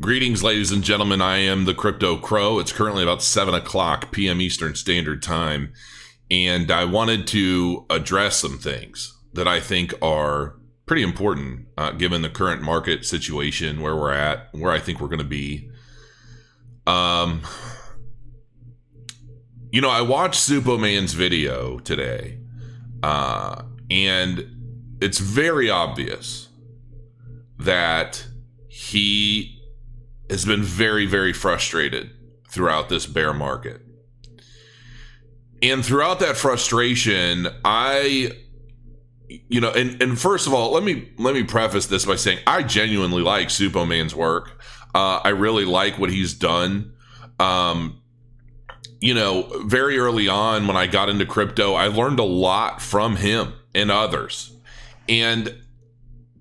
Greetings, ladies and gentlemen. I am the Crypto Crow. It's currently about 7 o'clock p.m. Eastern Standard Time, and I wanted to address some things that I think are pretty important given the current market situation, where we're at, where I think we're going to be. I watched Suppoman's video today, and it's very obvious that he has been very, very frustrated throughout this bear market. And throughout that frustration, and first of all, let me preface this by saying I genuinely like Suppoman's work. I really like what he's done. Very early on when I got into crypto, I learned a lot from him and others. And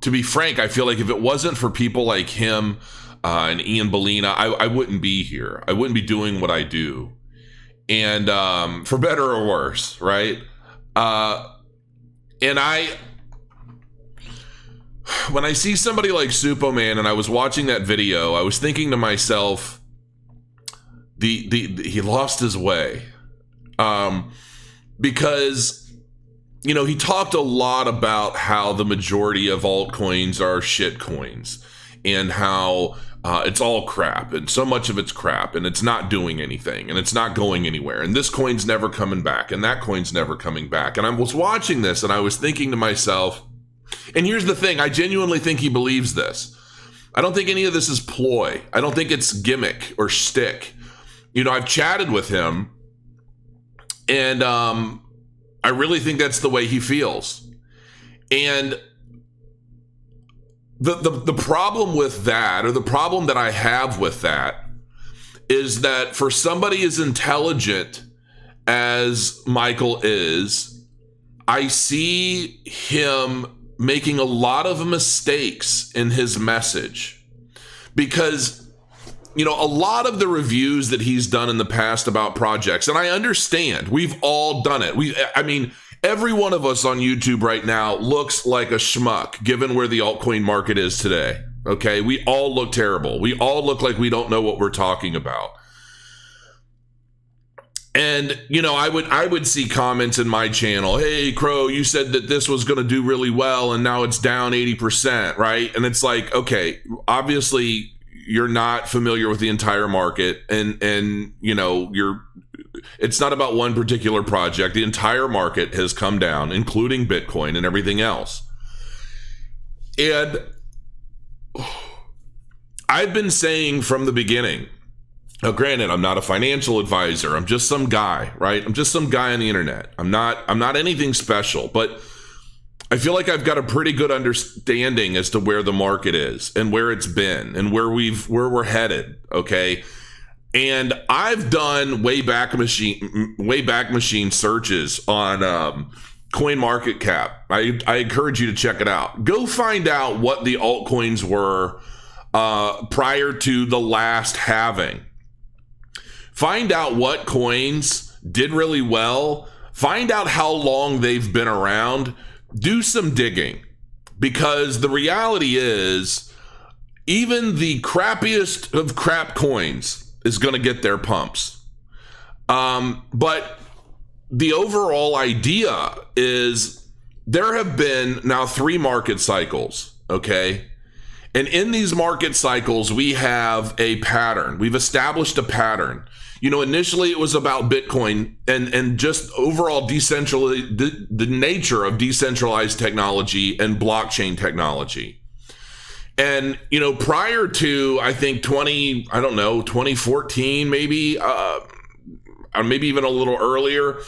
to be frank, I feel like if it wasn't for people like him and Ian Bellina, I wouldn't be here. I wouldn't be doing what I do. And for better or worse, right? When I see somebody like Suppoman, and I was watching that video, I was thinking to myself, he lost his way. Because he talked a lot about how the majority of altcoins are shit coins, and how it's all crap, and so much of it's crap, and it's not doing anything, and it's not going anywhere, and this coin's never coming back, and that coin's never coming back. And I was watching this, and I was thinking to myself, and here's the thing, I genuinely think he believes this. I don't think any of this is ploy. I don't think it's gimmick or shtick. I've chatted with him, and I really think that's the way he feels. And the problem with that, or the problem that I have with that, is that for somebody as intelligent as Michael is, I see him making a lot of mistakes in his message. Because a lot of the reviews that he's done in the past about projects, and I understand, we've all done it. Every one of us on YouTube right now looks like a schmuck, given where the altcoin market is today. Okay, we all look terrible. We all look like we don't know what we're talking about. And I would see comments in my channel, "Hey, Crow, you said that this was going to do really well, and now it's down 80%, right?" And it's like, okay, obviously you're not familiar with the entire market, and it's not about one particular project. The entire market has come down, including Bitcoin and everything else. And I've been saying from the beginning, now granted, I'm not a financial advisor. I'm just some guy, right? I'm just some guy on the internet. I'm not anything special, but I feel like I've got a pretty good understanding as to where the market is and where it's been and where we're headed. Okay. And I've done way back machine searches on CoinMarketCap. I encourage you to check it out. Go find out what the altcoins were prior to the last halving. Find out what coins did really well. Find out how long they've been around. Do some digging, because the reality is even the crappiest of crap coins is going to get their pumps. But the overall idea is there have been now 3 market cycles, okay? And in these market cycles, we have a pattern. We've established a pattern. Initially it was about Bitcoin and just overall the nature of decentralized technology and blockchain technology. And, prior to, I think 2014, maybe, or maybe even a little earlier,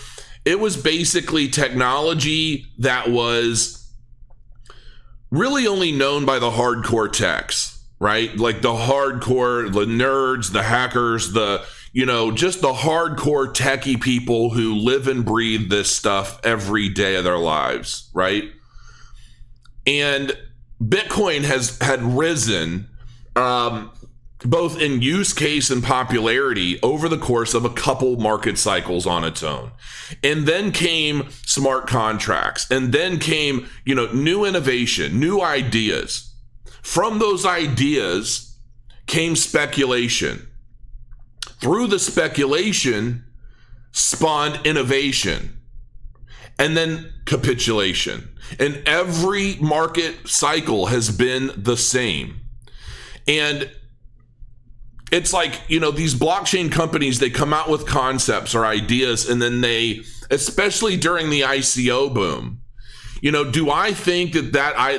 it was basically technology that was really only known by the hardcore techs, right? Like the hardcore, the nerds, the hackers, just the hardcore techie people who live and breathe this stuff every day of their lives, right? And Bitcoin had risen both in use case and popularity over the course of a couple market cycles on its own. And then came smart contracts, and then came, new innovation, new ideas. From those ideas came speculation. Through the speculation spawned innovation and then capitulation. And every market cycle has been the same. And it's like, these blockchain companies, they come out with concepts or ideas, and then they, especially during the ICO boom, do I think that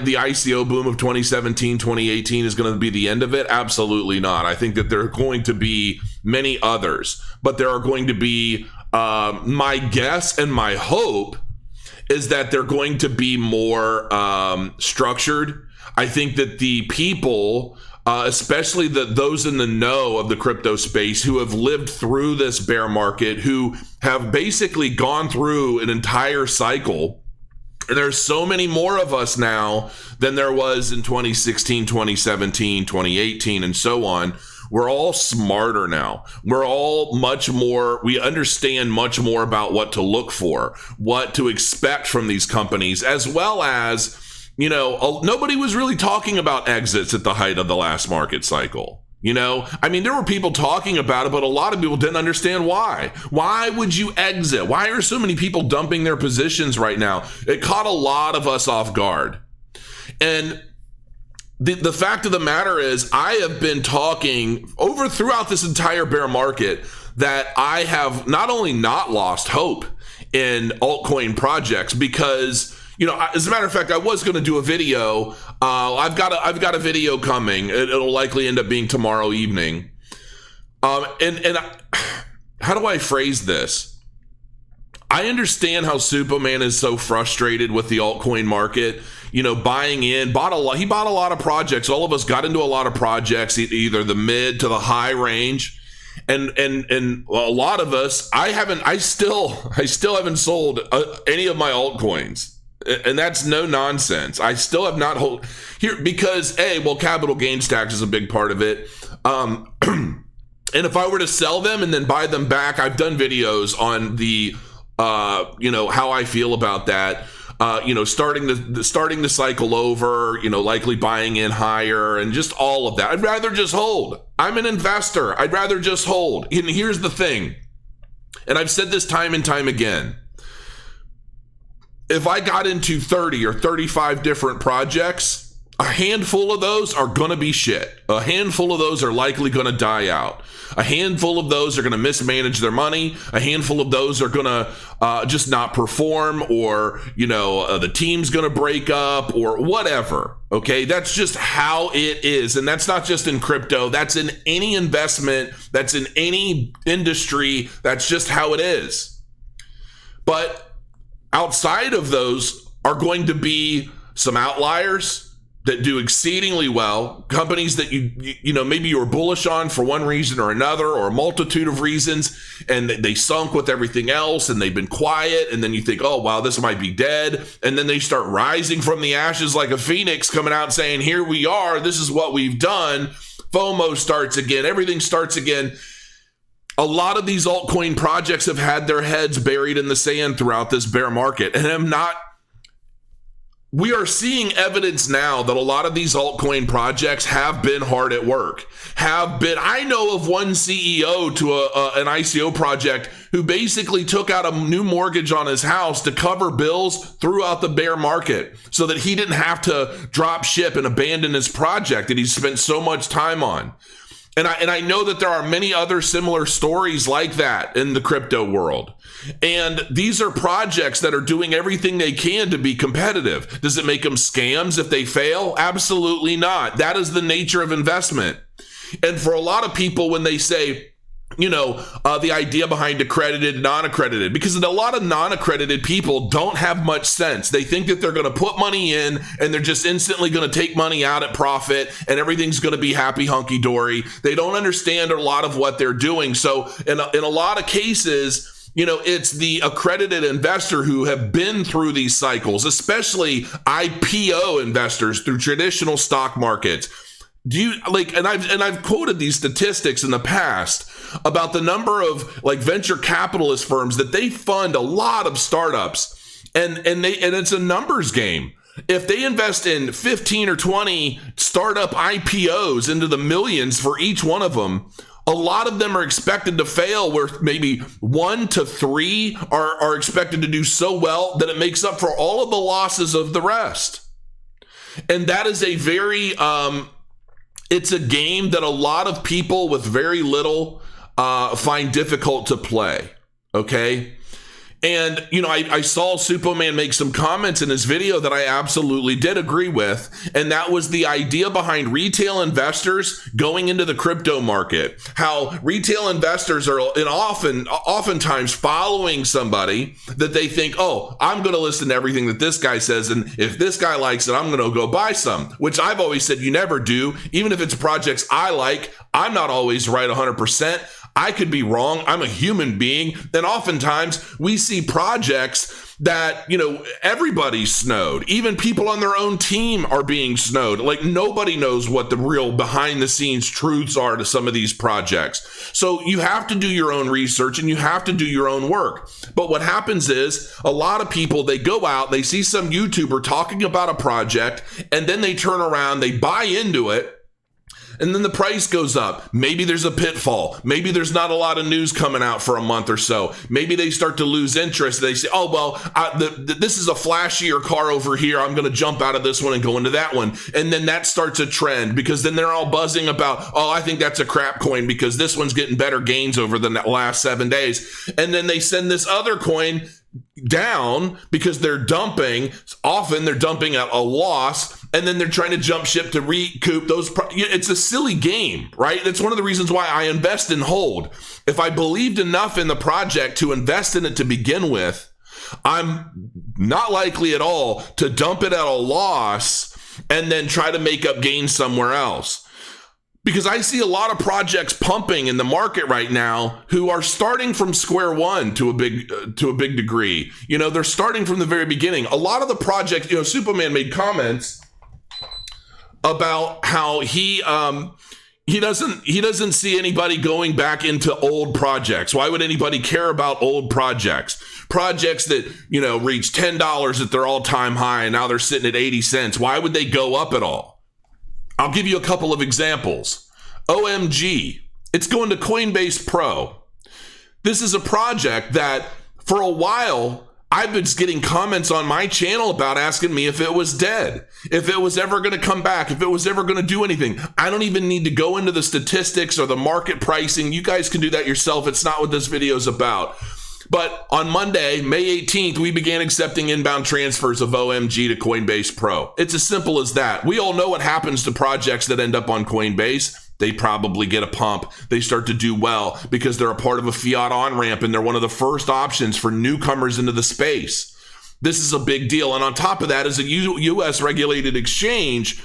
the ICO boom of 2017, 2018 is going to be the end of it? Absolutely not. I think that there are going to be many others, but there are going to be, my guess and my hope is that they're going to be more structured. I think that the people, especially those in the know of the crypto space who have lived through this bear market, who have basically gone through an entire cycle. And there's so many more of us now than there was in 2016, 2017, 2018, and so on. We're all smarter now. We're all we understand much more about what to look for, what to expect from these companies, as well as, nobody was really talking about exits at the height of the last market cycle. There were people talking about it, but a lot of people didn't understand why. Why would you exit? Why are so many people dumping their positions right now? It caught a lot of us off guard. And the fact of the matter is, I have been talking throughout this entire bear market that I have not only not lost hope in altcoin projects, because as a matter of fact, I was going to do a video. I've got a video coming. It'll likely end up being tomorrow evening. And how do I phrase this? I understand how Suppoman is so frustrated with the altcoin market. Buying in, he bought a lot of projects. All of us got into a lot of projects, either the mid to the high range. And a lot of us, I still haven't sold any of my altcoins. And that's no nonsense. I still have not here because capital gains tax is a big part of it. And if I were to sell them and then buy them back, I've done videos on the, how I feel about that. Starting the cycle over, likely buying in higher and just all of that. I'd rather just hold. I'm an investor. I'd rather just hold. And here's the thing. And I've said this time and time again. If I got into 30 or 35 different projects, a handful of those are going to be shit. A handful of those are likely going to die out. A handful of those are going to mismanage their money. A handful of those are going to just not perform, or, the team's going to break up or whatever. Okay, that's just how it is. And that's not just in crypto. That's in any investment. That's in any industry. That's just how it is. But outside of those are going to be some outliers that do exceedingly well, companies that maybe you were bullish on for one reason or another, or a multitude of reasons, and they sunk with everything else and they've been quiet, and then you think, oh wow, this might be dead, and then they start rising from the ashes like a phoenix, coming out saying, here we are, this is what we've done. FOMO starts again, everything starts again. A lot of these altcoin projects have had their heads buried in the sand throughout this bear market, and we are seeing evidence now that a lot of these altcoin projects have been hard at work. I know of one CEO to an ICO project who basically took out a new mortgage on his house to cover bills throughout the bear market so that he didn't have to drop ship and abandon his project that he spent so much time on. And I know that there are many other similar stories like that in the crypto world. And these are projects that are doing everything they can to be competitive. Does it make them scams if they fail? Absolutely not. That is the nature of investment. And for a lot of people, when they say, the idea behind accredited, non-accredited, because a lot of non-accredited people don't have much sense. They think that they're going to put money in and they're just instantly going to take money out at profit and everything's going to be happy hunky-dory. They don't understand a lot of what they're doing. So in a lot of cases, it's the accredited investor who have been through these cycles, especially IPO investors through traditional stock markets. I've quoted these statistics in the past about the number of venture capitalist firms that they fund a lot of startups, and it's a numbers game. If they invest in 15 or 20 startup IPOs into the millions for each one of them, a lot of them are expected to fail, where maybe 1 to 3 are expected to do so well that it makes up for all of the losses of the rest. And that is a very, it's a game that a lot of people with very little find difficult to play, okay? And, you know, I saw Suppoman make some comments in his video that I absolutely did agree with. And that was the idea behind retail investors going into the crypto market. How retail investors are oftentimes following somebody that they think, oh, I'm going to listen to everything that this guy says. And if this guy likes it, I'm going to go buy some, which I've always said you never do. Even if it's projects I like, I'm not always right 100%. I could be wrong. I'm a human being. And oftentimes we see projects that, you know, everybody's snowed. Even people on their own team are being snowed. Like, nobody knows what the real behind the scenes truths are to some of these projects. So you have to do your own research and you have to do your own work. But what happens is a lot of people, they go out, they see some YouTuber talking about a project, and then they turn around, they buy into it. And then the price goes up. Maybe there's a pitfall. Maybe there's not a lot of news coming out for a month or so. Maybe they start to lose interest. They say, oh, well, this is a flashier car over here. I'm going to jump out of this one and go into that one. And then that starts a trend, because then they're all buzzing about, oh, I think that's a crap coin because this one's getting better gains over the last 7 days. And then they send this other coin down because they're dumping. Often they're dumping at a loss, and then they're trying to jump ship to recoup those. It's a silly game, right? That's one of the reasons why I invest and hold. If I believed enough in the project to invest in it to begin with, I'm not likely at all to dump it at a loss and then try to make up gains somewhere else. Because I see a lot of projects pumping in the market right now who are starting from square one to a big degree. You know, they're starting from the very beginning. A lot of the projects, you know, Suppoman made comments about how he doesn't see anybody going back into old projects. Why would anybody care about old projects? Projects that, you know, reach $10 at their all-time high and now they're sitting at 80 cents. Why would they go up at all? I'll give you a couple of examples. OMG, it's going to CoinBase Pro. This is a project that for a while I've been getting comments on my channel about asking me if it was dead, if it was ever going to come back, if it was ever going to do anything. I don't even need to go into the statistics or the market pricing. You guys can do that yourself. It's not what this video is about. But on Monday, May 18th, we began accepting inbound transfers of OMG to Coinbase Pro. It's as simple as that. We all know what happens to projects that end up on Coinbase. They probably get a pump. They start to do well because they're a part of a Fiat Onramp and they're one of the first options for newcomers into the space. This is a big deal. And on top of that, as a U.S. regulated exchange,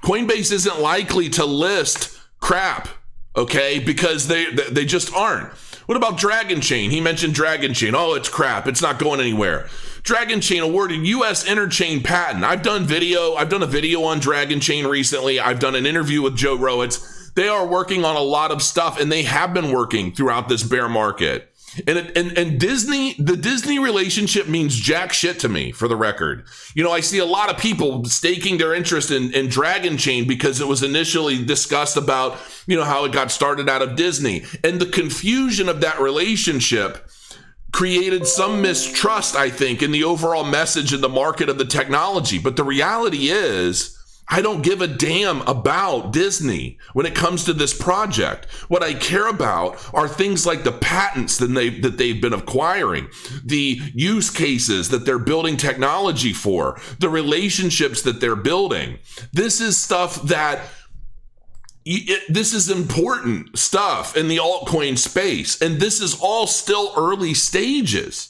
Coinbase isn't likely to list crap, okay? Because they just aren't. What about Dragon Chain? He mentioned Dragon Chain. Oh, it's crap. It's not going anywhere. Dragon Chain awarded U.S. interchain patent. I've done a video on Dragon Chain recently. I've done an interview with Joe Rowitz. They are working on a lot of stuff, and they have been working throughout this bear market. And Disney, the Disney relationship means jack shit to me, for the record. You know, I see a lot of people staking their interest in Dragon Chain because it was initially discussed about, you know, how it got started out of Disney. And the confusion of that relationship created some mistrust, I think, in the overall message in the market of the technology. But the reality is, I don't give a damn about Disney when it comes to this project. What I care about are things like the patents that they've been acquiring, the use cases that they're building technology for, the relationships that they're building. This is stuff that this is important stuff in the altcoin space, and this is all still early stages.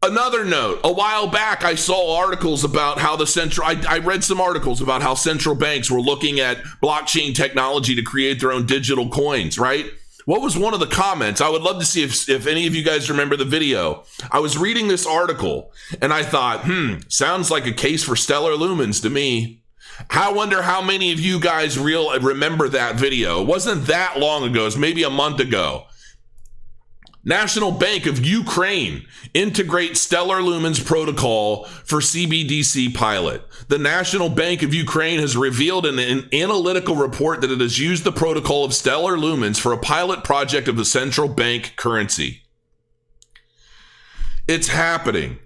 Another note, a while back, I saw articles about how I read some articles about how central banks were looking at blockchain technology to create their own digital coins, right? What was one of the comments? I would love to see if any of you guys remember the video. I was reading this article and I thought, sounds like a case for stellar lumens to me. I wonder how many of you guys remember that video. It wasn't that long ago. It was maybe a month ago. National Bank of Ukraine integrates Stellar Lumens protocol for CBDC pilot. The National Bank of Ukraine has revealed in an analytical report that it has used the protocol of Stellar Lumens for a pilot project of the central bank currency. It's happening.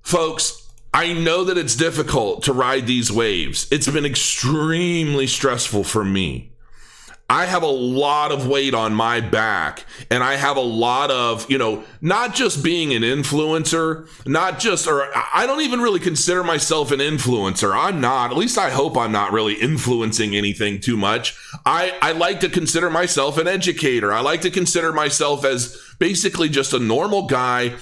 Folks, I know that it's difficult to ride these waves. It's been extremely stressful for me. I have a lot of weight on my back, and I have a lot of, not just being an influencer, I don't even really consider myself an influencer. I'm not, at least I hope I'm not really influencing anything too much. I like to consider myself an educator. I like to consider myself as basically just a normal guy,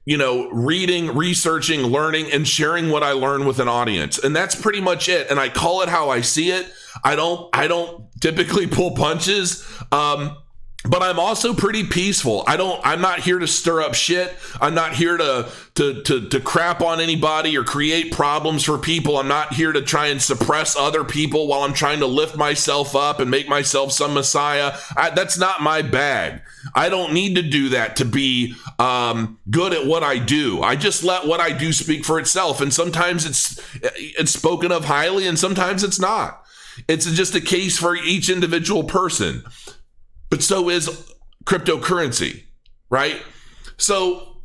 reading, researching, learning, and sharing what I learn with an audience. And that's pretty much it. And I call it how I see it. I don't typically pull punches, but I'm also pretty peaceful. I'm not here to stir up shit. I'm not here to crap on anybody or create problems for people. I'm not here to try and suppress other people while I'm trying to lift myself up and make myself some messiah. That's not my bag. I don't need to do that to be good at what I do. I just let what I do speak for itself. And sometimes it's spoken of highly and sometimes it's not. It's just a case for each individual person. But so is cryptocurrency, right? So,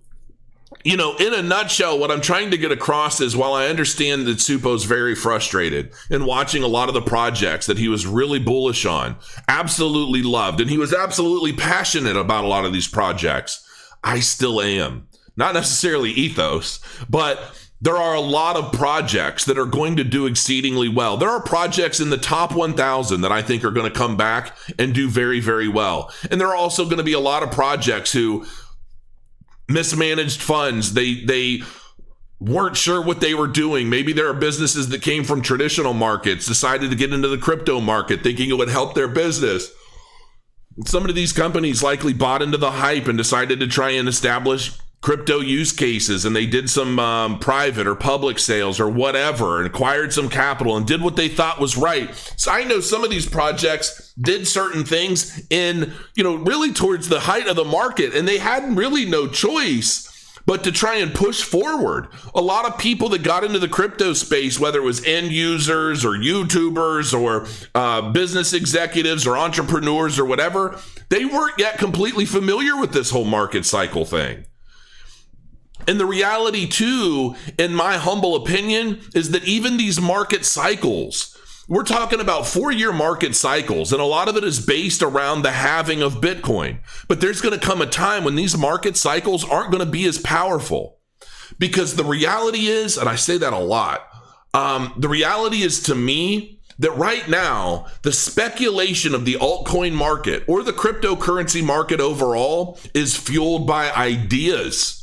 in a nutshell, what I'm trying to get across is while I understand that Suppo's very frustrated and watching a lot of the projects that he was really bullish on, absolutely loved, and he was absolutely passionate about a lot of these projects, I still am. Not necessarily ethos, but there are a lot of projects that are going to do exceedingly well. There are projects in the top 1,000 that I think are going to come back and do very, very well. And there are also going to be a lot of projects who mismanaged funds. They weren't sure what they were doing. Maybe there are businesses that came from traditional markets, decided to get into the crypto market, thinking it would help their business. Some of these companies likely bought into the hype and decided to try and establish crypto use cases, and they did some private or public sales or whatever and acquired some capital and did what they thought was right. So I know some of these projects did certain things in, really towards the height of the market, and they had really no choice but to try and push forward. A lot of people that got into the crypto space, whether it was end users or YouTubers or business executives or entrepreneurs or whatever, they weren't yet completely familiar with this whole market cycle thing. And the reality, too, in my humble opinion, is that even these market cycles, we're talking about 4-year market cycles, and a lot of it is based around the halving of Bitcoin. But there's going to come a time when these market cycles aren't going to be as powerful. Because the reality is, and I say that a lot, the reality is to me that right now, the speculation of the altcoin market or the cryptocurrency market overall is fueled by ideas.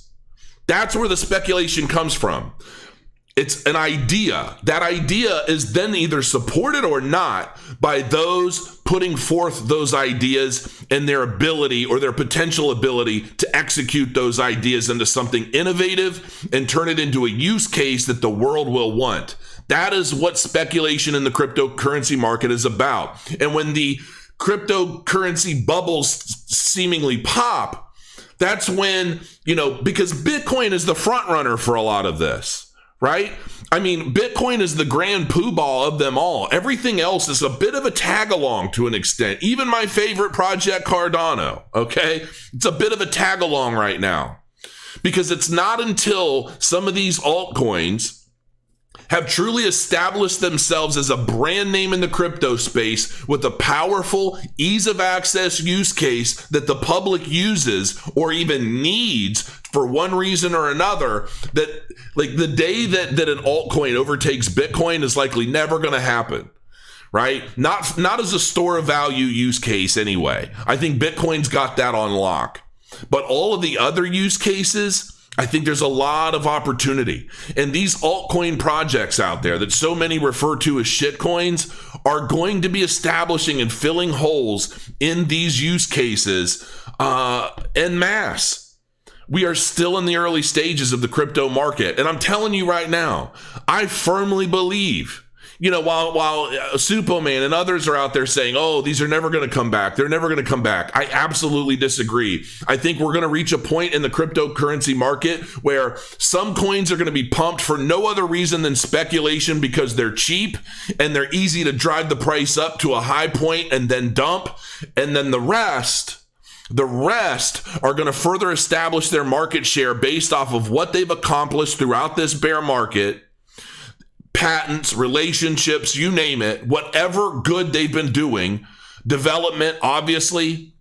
That's where the speculation comes from. It's an idea. That idea is then either supported or not by those putting forth those ideas and their ability or their potential ability to execute those ideas into something innovative and turn it into a use case that the world will want. That is what speculation in the cryptocurrency market is about. And when the cryptocurrency bubbles seemingly pop, that's when, because Bitcoin is the front runner for a lot of this, right? I mean, Bitcoin is the grand poobah of them all. Everything else is a bit of a tag along to an extent. Even my favorite project, Cardano, okay? It's a bit of a tag along right now because it's not until some of these altcoins have truly established themselves as a brand name in the crypto space with a powerful ease of access use case that the public uses or even needs for one reason or another, that like the day that an altcoin overtakes Bitcoin is likely never going to happen, right? Not as a store of value use case anyway. I think Bitcoin's got that on lock. But all of the other use cases, I think there's a lot of opportunity. And these altcoin projects out there that so many refer to as shitcoins are going to be establishing and filling holes in these use cases en masse. We are still in the early stages of the crypto market. And I'm telling you right now, I firmly believe while Suppoman and others are out there saying, oh, these are never going to come back. They're never going to come back. I absolutely disagree. I think we're going to reach a point in the cryptocurrency market where some coins are going to be pumped for no other reason than speculation because they're cheap and they're easy to drive the price up to a high point and then dump. And then the rest are going to further establish their market share based off of what they've accomplished throughout this bear market. Patents, relationships, you name it, whatever good they've been doing, development, obviously,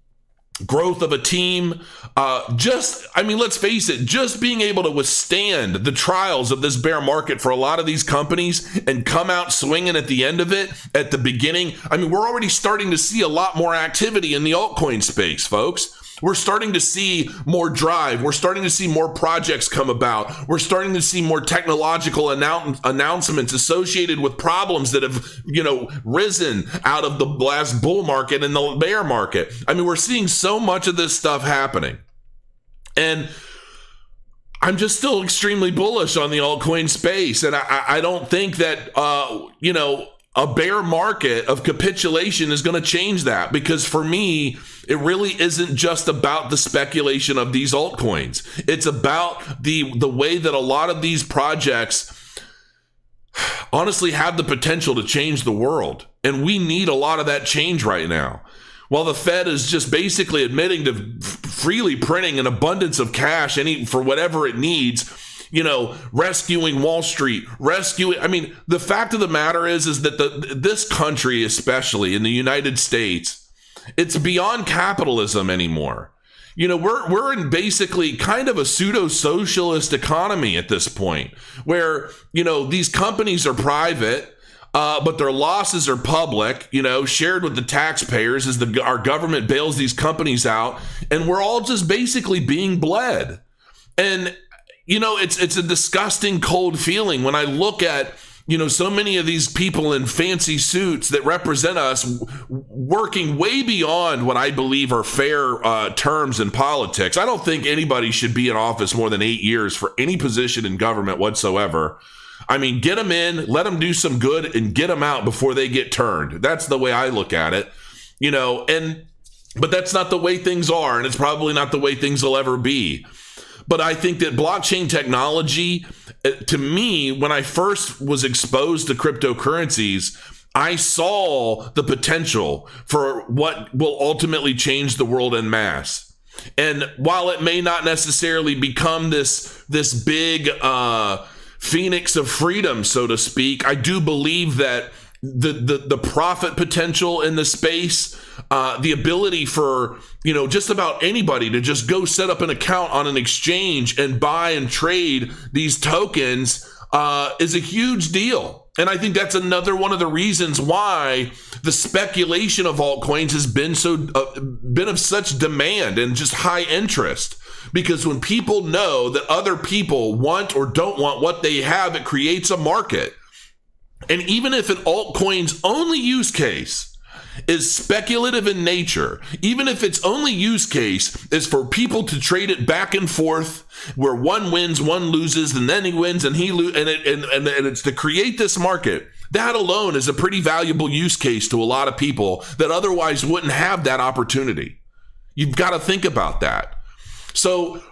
growth of a team, let's face it, just being able to withstand the trials of this bear market for a lot of these companies and come out swinging at the end of it, at the beginning. We're already starting to see a lot more activity in the altcoin space, folks. We're starting to see more drive. We're starting to see more projects come about. We're starting to see more technological announcements associated with problems that have, risen out of the last bull market and the bear market. We're seeing so much of this stuff happening. And I'm just still extremely bullish on the altcoin space. And I don't think that, a bear market of capitulation is going to change that, because for me, it really isn't just about the speculation of these altcoins. It's about the way that a lot of these projects honestly have the potential to change the world. And we need a lot of that change right now. While the Fed is just basically admitting to freely printing an abundance of cash for whatever it needs, rescuing Wall Street, the fact of the matter is that this country, especially in the United States, it's beyond capitalism anymore. We're in basically kind of a pseudo-socialist economy at this point where, these companies are private, but their losses are public, shared with the taxpayers as our government bails these companies out, and we're all just basically being bled. And it's a disgusting, cold feeling when I look at, so many of these people in fancy suits that represent us working way beyond what I believe are fair terms in politics. I don't think anybody should be in office more than 8 years for any position in government whatsoever. Get them in, let them do some good, and get them out before they get turned. That's the way I look at it, but that's not the way things are, and it's probably not the way things will ever be. But I think that blockchain technology, to me, when I first was exposed to cryptocurrencies, I saw the potential for what will ultimately change the world en masse. And while it may not necessarily become this big phoenix of freedom, so to speak, I do believe that the profit potential in the space, the ability for just about anybody to just go set up an account on an exchange and buy and trade these tokens is a huge deal. And I think that's another one of the reasons why the speculation of altcoins has been of such demand and just high interest. Because when people know that other people want or don't want what they have, it creates a market. And even if an altcoin's only use case is speculative in nature, even if its only use case is for people to trade it back and forth, where one wins, one loses, and then he wins and he loses, and it's to create this market, that alone is a pretty valuable use case to a lot of people that otherwise wouldn't have that opportunity. You've got to think about that. So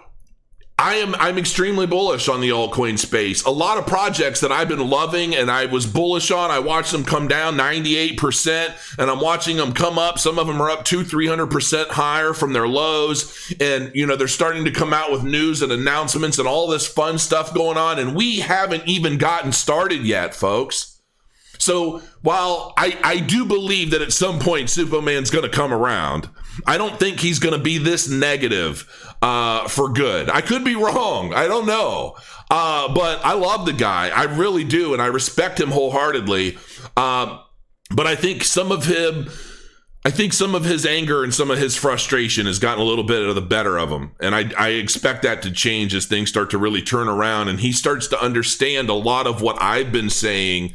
I'm extremely bullish on the altcoin space. A lot of projects that I've been loving and I was bullish on, I watched them come down 98%, and I'm watching them come up. Some of them are up 200-300% higher from their lows. And, they're starting to come out with news and announcements and all this fun stuff going on. And we haven't even gotten started yet, folks. So while I do believe that at some point Suppoman's going to come around, I don't think he's going to be this negative for good. I could be wrong. I don't know. But I love the guy. I really do. And I respect him wholeheartedly. But I think some of his anger and some of his frustration has gotten a little bit of the better of him. And I expect that to change as things start to really turn around and he starts to understand a lot of what I've been saying.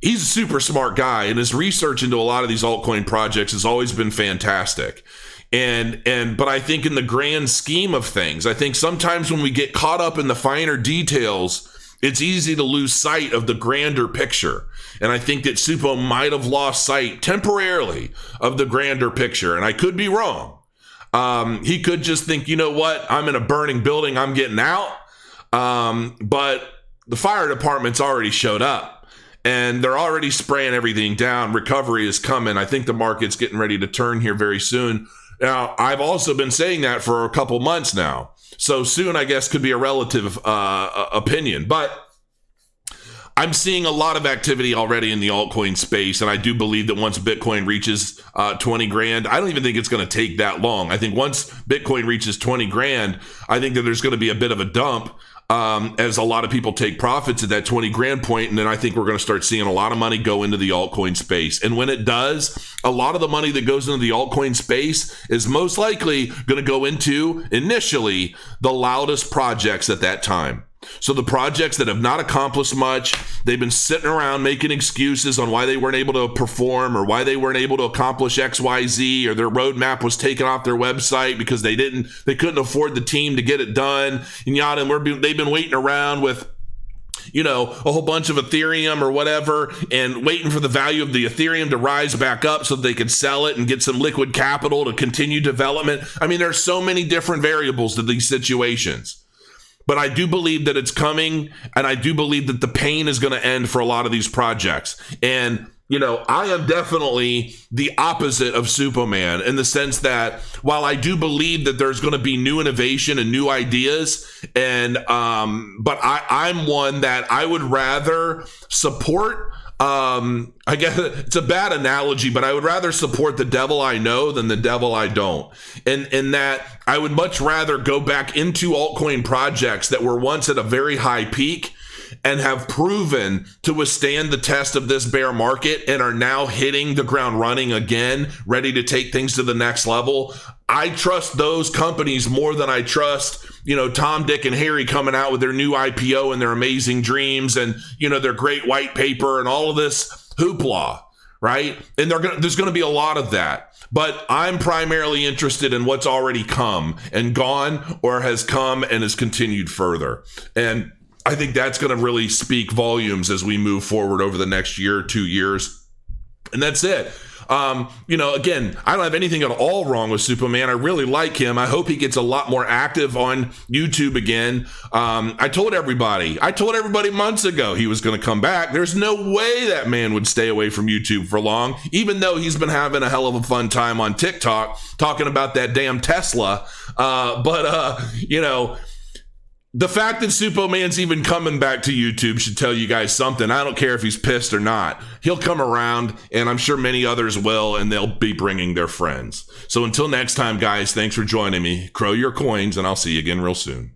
He's a super smart guy, and his research into a lot of these altcoin projects has always been fantastic. But I think in the grand scheme of things, I think sometimes when we get caught up in the finer details it's easy to lose sight of the grander picture. And I think that Suppo might have lost sight temporarily of the grander picture. And I could be wrong. He could just think, you know what? I'm in a burning building. I'm getting out. But the fire department's already showed up and they're already spraying everything down. Recovery is coming. I think the market's getting ready to turn here very soon. Now, I've also been saying that for a couple months now. So soon, I guess, could be a relative opinion. But I'm seeing a lot of activity already in the altcoin space. And I do believe that once Bitcoin reaches 20 grand, I don't even think it's going to take that long. I think once Bitcoin reaches 20 grand, I think that there's going to be a bit of a dump as a lot of people take profits at that 20 grand point. And then I think we're going to start seeing a lot of money go into the altcoin space. And when it does, a lot of the money that goes into the altcoin space is most likely going to go into initially the loudest projects at that time. So the projects that have not accomplished much, they've been sitting around making excuses on why they weren't able to perform or why they weren't able to accomplish X, Y, Z, or their roadmap was taken off their website because they couldn't afford the team to get it done and yada. And they've been waiting around with, you know, a whole bunch of Ethereum or whatever and waiting for the value of the Ethereum to rise back up so that they could sell it and get some liquid capital to continue development. I mean, there's so many different variables to these situations. But I do believe that it's coming, and I do believe that the pain is going to end for a lot of these projects. And, you know, I am definitely the opposite of Suppoman in the sense that while I do believe that there's going to be new innovation and new ideas, and but I'm one that I would rather support. I guess it's a bad analogy, but I would rather support the devil I know than the devil I don't. And in that I would much rather go back into altcoin projects that were once at a very high peak and have proven to withstand the test of this bear market and are now hitting the ground running again, ready to take things to the next level. I trust those companies more than I trust, you know, Tom, Dick, and Harry coming out with their new IPO and their amazing dreams and, you know, their great white paper and all of this hoopla, right? And there's going to be a lot of that. But I'm primarily interested in what's already come and gone or has come and has continued further. And I think that's going to really speak volumes as we move forward over the next year or 2 years. And that's it. You know, again, I don't have anything at all wrong with Suppoman. I really like him. I hope he gets a lot more active on YouTube again. I told everybody months ago he was going to come back. There's no way that man would stay away from YouTube for long, even though he's been having a hell of a fun time on TikTok talking about that damn Tesla. You know, the fact that Suppoman's even coming back to YouTube should tell you guys something. I don't care if he's pissed or not. He'll come around, and I'm sure many others will, and they'll be bringing their friends. So until next time, guys, thanks for joining me. Crow your coins, and I'll see you again real soon.